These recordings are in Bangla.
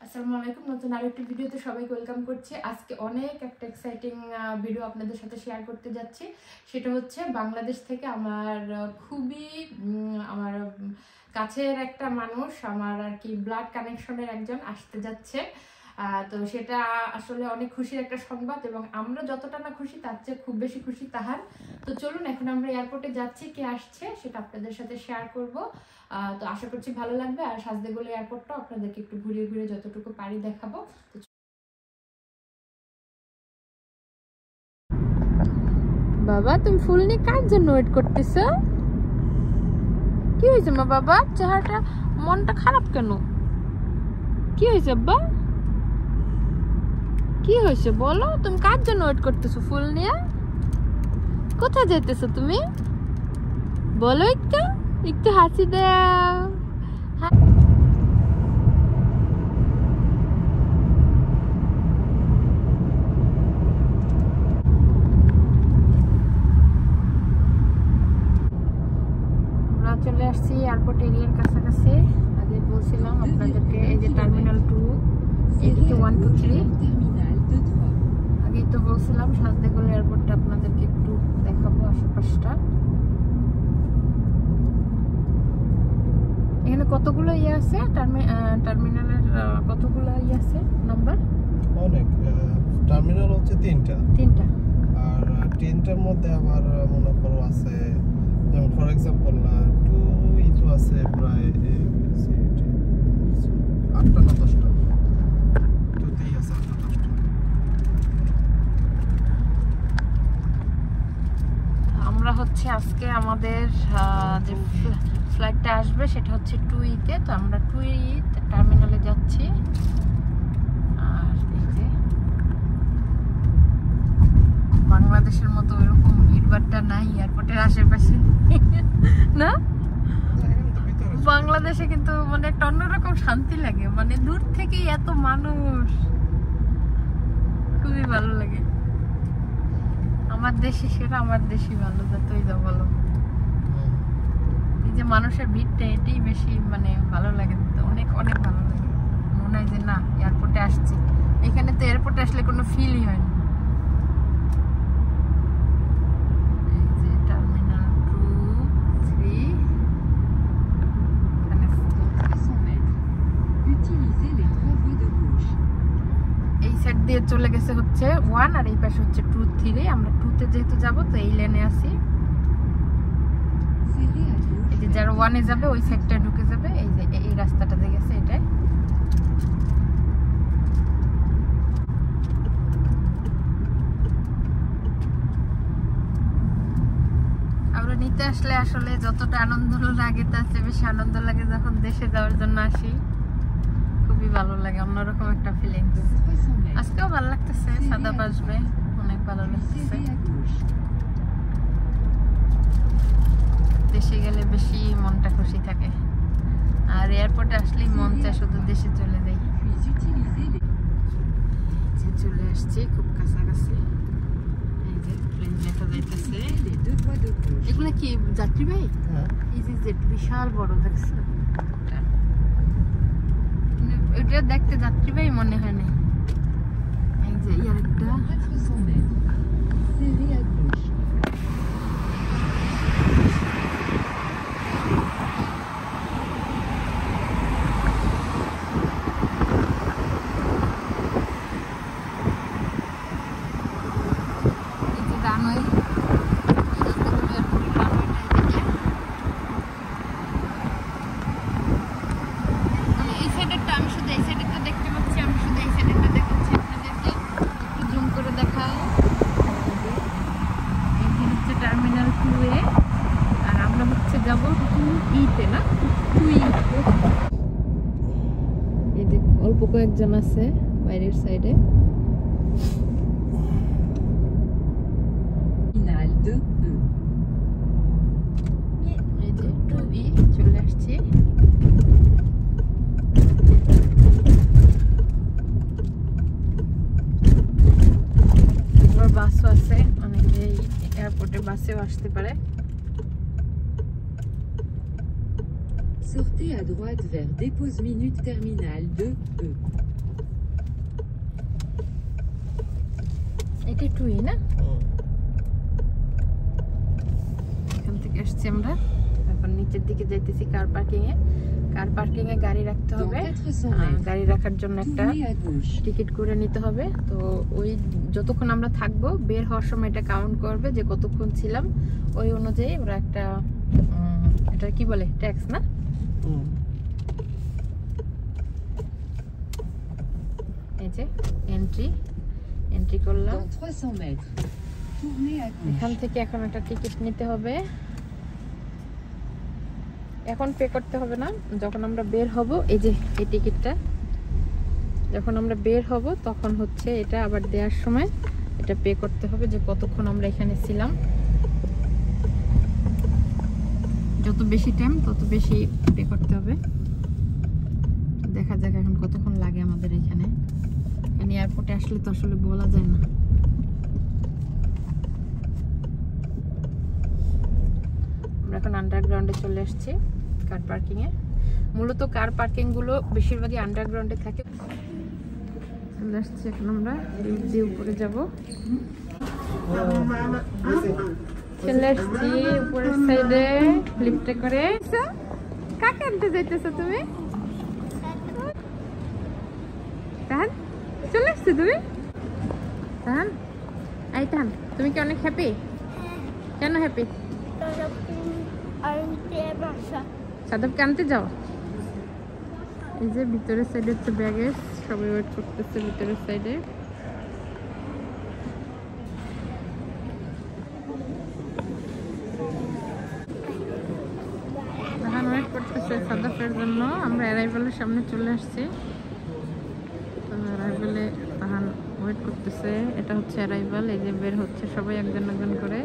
আসসালামু আলাইকুম, নতুন আরেকটি ভিডিওতে সবাইকে ওয়েলকাম করছি। আজকে অনেক একটা এক্সাইটিং ভিডিও আপনাদের সাথে শেয়ার করতে যাচ্ছি। সেটা হচ্ছে বাংলাদেশ থেকে আমার খুবই আমার কাছের একটা মানুষ, আমার আর কি ব্লাড কানেকশনের একজন আসতে যাচ্ছে। তো সেটা আসলে অনেক খুশির একটা সংবাদ এবং আমরা যতটা না খুশি তার চেয়ে খুব বেশি খুশি তাহার। তো চলুন এখন আমরা এয়ারপোর্টে যাচ্ছি, কে আসছে সেটা আপনাদের সাথে শেয়ার করব। তো আশা করছি ভালো লাগবে। আর সাজদেগোলা এয়ারপোর্টটা আপনাদেরকে একটু ঘুরিয়ে ঘুরিয়ে যতটুকু পারি দেখাবো। বাবা, তুমি ফুল নিয়ে কার জন্য ওয়েট করতেছো? কি হয়েছে মা? বাবা চেহারাটা, মনটা খারাপ কেন? কি হয়েছে আব্বা? কি হয়েছে বলো? তুমি কার জন্য ওয়েট করতেছো ফুল নিয়ে? কোথায় যাইতেছো তুমি? বলো, একটু একটু হাসি দাও। আমরা চলে আসছি এয়ারপোর্ট এরিয়ার কাছাকাছি। আগে বলছিলাম আপনাদেরকে এই যে টার্মিনাল 2, এদিকে 1 2 3। আগেই তো বলছিলাম সাজদেগোলা এয়ারপোর্টটা আপনাদেরকে একটু দেখাবো আশেপাশটা। এখানে কতগুলো ইয়ে আছে টার্মিনালের, কতগুলো ইয়ে আছে নাম্বার? অনেক। টার্মিনাল হচ্ছে তিনটা। আর তিনটার মধ্যে আবার মনে করো আছে, যেমন ফর এক্সাম্পল 2 ইতো আছে প্রায় 8টা না 10টা। 2তেই আছে 8টা 10টা। আমরা হচ্ছে আজকে আমাদের যে ফ্লাইটটা আসবে সেটা হচ্ছে 2E-তে। তো আমরা 2E টার্মিনালে যাচ্ছি। আর এই যে বাংলাদেশের মতো এরকম ভিড়ভাট্টা নাই এয়ারপোর্টের আশেপাশে না। বাংলাদেশে কিন্তু মানে একটা অন্যরকম শান্তি লাগে, মানে দূর থেকে এত মানুষ, খুবই ভালো লাগে। আমার দেশে সেটা আমার দেশই ভালো, যতই যা বলো। এই যে মানুষের ভিড়টা, এটাই বেশি মানে ভালো লাগে, অনেক অনেক ভালো লাগে। মনে হয় যে না এয়ারপোর্টে আসছি। এখানে তো এয়ারপোর্টে আসলে কোনো ফিলই হয় না। এই যে টার্মিনাল 2 3, এই সাইড দিয়ে চলে গেছে হচ্ছে 1 আর এই পাশে হচ্ছে 2 3। আমরা 2তে যেহেতু যাবো তো এই লেনে আছি। এই যে যারা 1-এ যাবে ওই সাইডটা ঢুকে যাবে, এই যে এই রাস্তাটা দিয়ে গেছে এটাই। আমরা নিতে আসলে আসলে যতটা আনন্দ লাগে তার চেয়ে বেশি আনন্দ লাগে যখন দেশে যাওয়ার জন্য আসি। খুবই ভালো লাগে, অন্যরকম একটা ফিলিং। আজকেও ভালো লাগতেছে, সাদা আসবে, অনেক ভালো লাগতেছে। দেশে গেলে বেশি মনটা খুশি থাকে, আর এয়ারপোর্টে আসলেই মন চায় শুধু দেশে চলে যাই। চলে আসছি খুব কাছাকাছি। এই যে প্লেন দেখা যাইতেছে। এগুলো কি যাত্রীবাহী? এই যে বিশাল বড় দেখছে, এটা দেখতে যাত্রীবাহী মনে হয় না। এই যে আরেকটা টার্মিনাল 2-এ। আর আমরা হচ্ছে যাব 2E-তে, না 2E। এই যে অল্প কয়েকজন আছে বাইরের সাইডে। এই যে 2E চলে আসছি। বাসও আছে, অনেকে এয়ারপোর্টে বাসেও আসতে পারে। Sortez à droite vers dépose minute terminal 2E. 22 না? এখান থেকে আসছি আমরা, এখন নিচের দিকে যাইতেছি কার পার্কিং এ। কার পার্কিং এ গাড়ি রাখতে হবে, গাড়ি রাখার জন্য একটা টিকিট করে নিতে হবে। তো ওই যতক্ষণ আমরা থাকবো, বের হওয়ার সময় এটা কাউন্ট করবে যে কতক্ষণ ছিলাম, ওই অনুযায়ী ওরা একটা এটা কি বলে, ট্যাক্স না? এই যে এন্ট্রি করলাম। এখান থেকে এখন একটা টিকিট নিতে হবে, এখন পে করতে হবে না, যখন আমরা বের হব। এই যে এই টিকিটটা যখন আমরা বের হব তখন হচ্ছে এটা আবার দেওয়ার সময় এটা পে করতে হবে, যে কতক্ষণ আমরা এখানে ছিলাম। যত বেশি টাইম তত বেশি পে করতে হবে। দেখা যাক এখন কতক্ষণ লাগে আমাদের এখানে। এয়ারপোর্টে আসলে তো আসলে বলা যায় না। আমরা এখন আন্ডারগ্রাউন্ডে চলে আসছি কার পার্কিং এ। মূলত কার পার্কিং গুলো বেশিরভাগই আন্ডারগ্রাউন্ডে থাকে। চলে আসছি এখন আমরা লিফট দিয়ে উপরে যাব। চলে আসছি উপরের সাইডে লিফটে করে। কাকে আনতে যাইতেছো তুমি? তাহান চলে আসছো তুমি? তাহান এই তাহান, তুমি কি অনেক হ্যাপি? কেন হ্যাপি? সাদবকে আনতে যাও। এই যে ভিতরের সাইডে হচ্ছে ব্যাগেজ, সবাই ওয়েট করতেছে ভিতরের সাইডে। এখন ওয়েট করতেছে সাদবের জন্য। আমরা অ্যারাইভালের সামনে চলে আসছি। তো অ্যারাইভালে তাহান ওয়েট করতেছে। এটা হচ্ছে অ্যারাইভাল। এই যে বের হচ্ছে সবাই একজন একজন করে।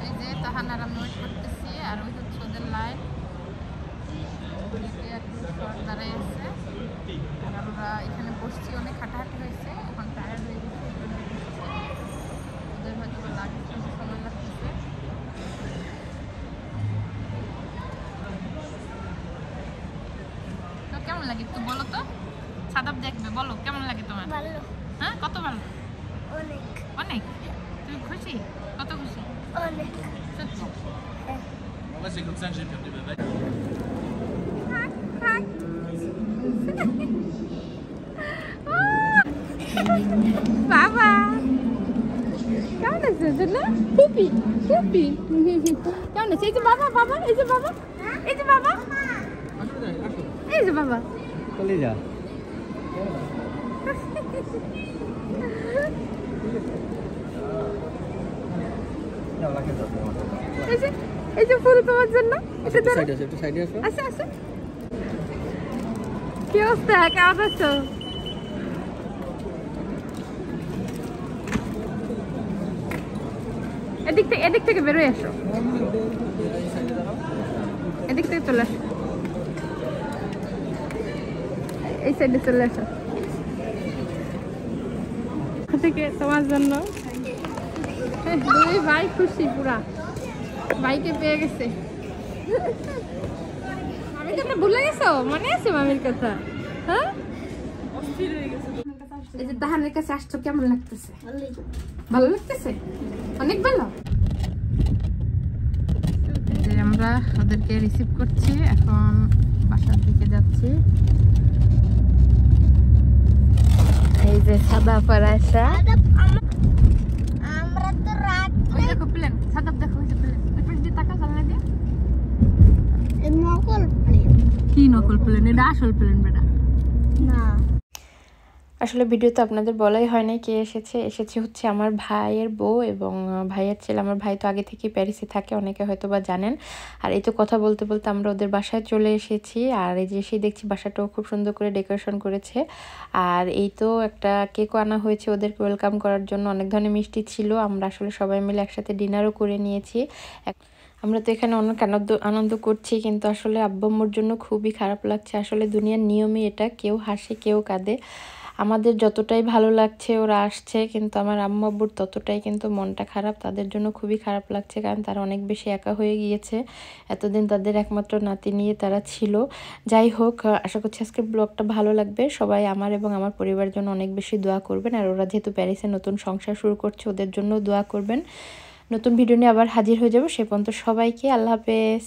এই যে তাহান আর আমি ওয়েট করতেছি, আর ওই হচ্ছে ওদের লাইন দাঁড়াই আছে। আর আমরা এখানে বসছি, অনেক হাঁটাহাঁটি হয়েছে, এখন টায়ার্ড হয়ে গেছে। ওদের হয়তো লাগছে, সময় লাগতেছে। তো কেমন লাগে একটু বলো তো, সাদাব দেখবে, বলো কেমন লাগে তোমার? ভালো। হ্যাঁ, কত ভালো? অনেক অনেক। তুমি খুশি? কত খুশি? অনেক। সত্যি? বাবা কেমন আছে জন্য? পুপি পুপি কেমন আছে? এই যে বাবা, বাবা এই যে বাবা, এই যে বাবা, এই যে বাবা চলে যা। এই যে ফুল তোমার জন্য। আচ্ছা আচ্ছা, কি অবস্থা, কেমন আছো? এদিক থেকে বেরোয় আসো, এদিক থেকে চলে আসো, এই সাইডে চলে আসো। থেকে তোমার জন্য দুই ভাই খুশি পুরা, ভাইকে পেয়ে গেছে। মামির কথা ভুলে গেছো? মনে আছে মামির কথা? হ্যাঁ, এই যে তাহানের কাছে আসছো, কেমন লাগতেছে? ভালো লাগতেছে, অনেক ভালো। আমরা ওদেরকে রিসিভ করছি, এখন বাসার দিকে যাচ্ছি। এই যে সাদা পরাশা, আমরা তো রাত ওই দেখো প্লেন, সাদাব দেখো ওই যে প্লেন, ওই পাশে দিয়ে তাকা, জানলা দিয়ে। এই নকল প্লেন। কি নকল প্লেন? এটা আসল প্লেন বেটা না। আসলে ভিডিওতে আপনাদের বলাই হয় নাই কে এসেছে হচ্ছে আমার ভাইয়ের বউ এবং ভাইয়ের ছেলে। আমার ভাই তো আগে থেকেই প্যারিসে থাকে, অনেকে হয়তো বা জানেন। আর এই তো কথা বলতে বলতে আমরা ওদের বাসায় চলে এসেছি। আর এই যে এসে দেখছি বাসাটাও খুব সুন্দর করে ডেকোরেশন করেছে। আর এই তো একটা কেকও আনা হয়েছে ওদেরকে ওয়েলকাম করার জন্য, অনেক ধরনের মিষ্টি ছিল। আমরা আসলে সবাই মিলে একসাথে ডিনারও করে নিয়েছি। আমরা তো এখানে অনেক আনন্দ করছি, কিন্তু আসলে আব্বু আম্মুর জন্য খুবই খারাপ লাগছে। আসলে দুনিয়ার নিয়মই এটা, কেউ হাসে কেউ কাঁদে। আমাদের যতটাই ভালো লাগছে ওরা আসছে, কিন্তু আমার আম্মু আব্বুর ততটাই কিন্তু মনটা খারাপ। তাদের জন্য খুবই খারাপ লাগছে, কারণ তারা অনেক বেশি একা হয়ে গিয়েছে। এতদিন তাদের একমাত্র নাতি নিয়ে তারা ছিল। যাই হোক, আশা করছি আজকের ব্লগটা ভালো লাগবে। সবাই আমার এবং আমার পরিবারের জন্য অনেক বেশি দোয়া করবেন, আর ওরা যেহেতু প্যারিসে নতুন সংসার শুরু করছে ওদের জন্য দোয়া করবেন। নতুন ভিডিও নিয়ে আবার হাজির হয়ে যাবো। সে পর্যন্ত সবাইকে আল্লাহ হাফেজ।